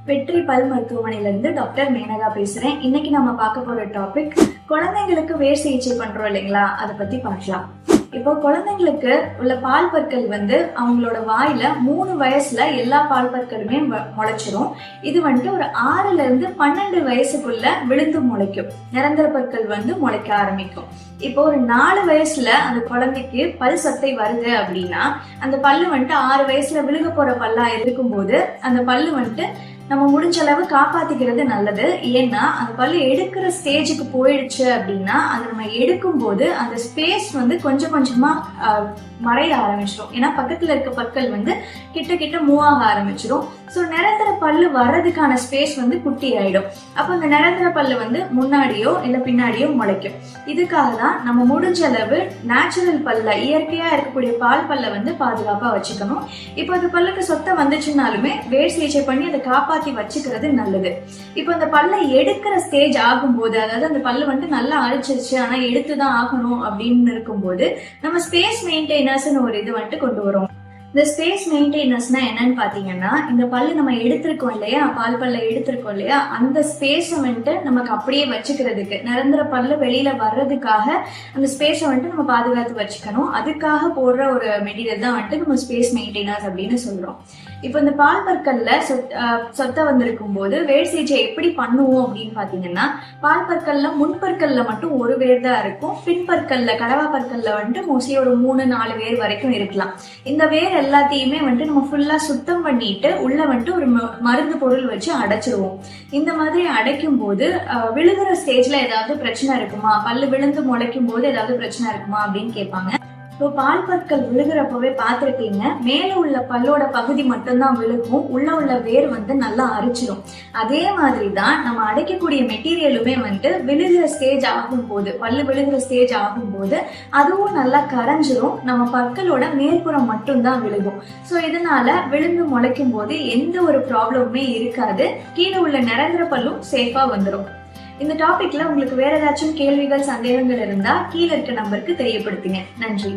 வெற்றி பல் மருத்துவமனையிலிருந்து டாக்டர் மேனகா பேசுறேன். இன்னைக்கு நம்ம பார்க்க போற டாபிக் குழந்தைங்களுக்கு வேர் சிகிச்சை பண்றோம் இல்லைங்களா, அதை பத்தி பார்க்கலாம். இப்போ குழந்தைங்களுக்கு உள்ள பால் பற்கள் அவங்களோட வாயில 3 வயசுல எல்லா பால் பற்களுமே முளைச்சிரும். இது ஒரு 6ல இருந்து 12 வயசுக்குள்ள விழுந்து முளைக்கும். நிரந்தர பற்கள் முளைக்க ஆரம்பிக்கும். இப்போ ஒரு 4 வயசுல அந்த குழந்தைக்கு பல் சத்தை வருது அப்படின்னா அந்த பல்லு 6 வயசுல விழுக போற பல்லா இருக்கும்போது அந்த பல்லு நம்ம முடிஞ்ச அளவு காப்பாத்திக்கிறது நல்லது. ஏன்னா அந்த பல்லு எடுக்கிற ஸ்டேஜுக்கு போயிடுச்சு அப்படின்னா அதை நம்ம எடுக்கும் போது அந்த ஸ்பேஸ் கொஞ்சம் கொஞ்சமா மறைய ஆரம்பிச்சிடும். ஏன்னா பக்கத்துல இருக்க பற்கள் கிட்ட கிட்ட மூவ் ஆக ஆரம்பிச்சிடும். ஸோ நிரந்தர பல்லு வர்றதுக்கான ஸ்பேஸ் குட்டி ஆயிடும். அப்போ அந்த நிரந்தர பல்லு முன்னாடியோ இல்லை பின்னாடியோ முளைக்கும். இதுக்காக தான் நம்ம முடிஞ்ச அளவு நேச்சுரல் பல்ல, இயற்கையா இருக்கக்கூடிய பால் பல்ல பாதுகாப்பா வச்சுக்கணும். இப்போ அந்த பல்லுக்கு சொத்தை வந்துச்சுனாலுமே வேர் சிகிச்சை பண்ணி அதை காப்பாத்தி வச்சுக்கிறது நல்லது. இப்போ அந்த பல்லை எடுக்கிற ஸ்டேஜ் ஆகும்போது, அதாவது அந்த பல்லு நல்லா அரைச்சிருச்சு ஆனா எடுத்துதான் ஆகணும் அப்படின்னு இருக்கும்போது நம்ம ஸ்பேஸ் மெயின்டைனர்ஸ்னு ஒரு இது கொண்டு வரோம். இந்த ஸ்பேஸ் மெயின்டைனர்ஸ்னா என்னன்னு பாத்தீங்கன்னா, இந்த பல்லு நம்ம எடுத்திருக்கோம் இல்லையா, பால் பல்ல எடுத்திருக்கோம் இல்லையா, அந்த ஸ்பேஸை நமக்கு அப்படியே வச்சுக்கிறதுக்கு, நிரந்தர பல்லு வெளியில வர்றதுக்காக அந்த ஸ்பேஸை நம்ம பாதுகாத்து வச்சுக்கணும். அதுக்காக போடுற ஒரு மெட்டீரியல் தான் நம்ம ஸ்பேஸ் மெயின்டைனர்ஸ் அப்படின்னு சொல்றோம். இப்போ இந்த பால் பற்கள்ல சொத்தை வந்திருக்கும் போது வேர் சிகிச்சை எப்படி பண்ணுவோம் அப்படின்னு பாத்தீங்கன்னா, பால் பற்கள்ல முன்பற்கள்ல மட்டும் ஒரு வேர் தான் இருக்கும். பின்பற்கள்ல, கடவா பற்கள்ல மோஸ்ட்லி ஒரு 3-4 வேர் வரைக்கும் இருக்கலாம். இந்த வேர் எல்லாத்தையுமே நம்ம ஃபுல்லா சுத்தம் பண்ணிட்டு உள்ள ஒரு மருந்து பொருள் வச்சு அடைச்சிருவோம். இந்த மாதிரி அடைக்கும் போது விழுகிற ஸ்டேஜ்ல ஏதாவது பிரச்சனை இருக்குமா, பல்லு விழுந்து முளைக்கும் போது ஏதாவது பிரச்சனை இருக்குமா அப்படின்னு கேட்பாங்க. இப்போ பால் பற்கள் விழுகிறப்பவே பார்த்துருக்கீங்க, மேல உள்ள பல்லோட பகுதி மட்டும்தான் விழுகும், உள்ள வேர் நல்லா அரிச்சிடும். அதே மாதிரி தான் நம்ம அடைக்கக்கூடிய மெட்டீரியலுமே விழுகிற ஸ்டேஜ் ஆகும் போது, பல்லு விழுகிற ஸ்டேஜ் ஆகும் போது அதுவும் நல்லா கரைஞ்சிரும். நம்ம பற்களோட மேற்புறம் மட்டும்தான் விழுகும். ஸோ இதனால விழுந்து முளைக்கும் போது எந்த ஒரு ப்ராப்ளமுமே இருக்காது. கீழே உள்ள நிரந்தர பல்லும் சேஃபா வந்துடும். இந்த டாபிக்ல உங்களுக்கு வேற ஏதாச்சும் கேள்விகள், சந்தேகங்கள் இருந்தா கீழே இருக்க நம்பருக்கு தெரியப்படுத்துங்க. நன்றி.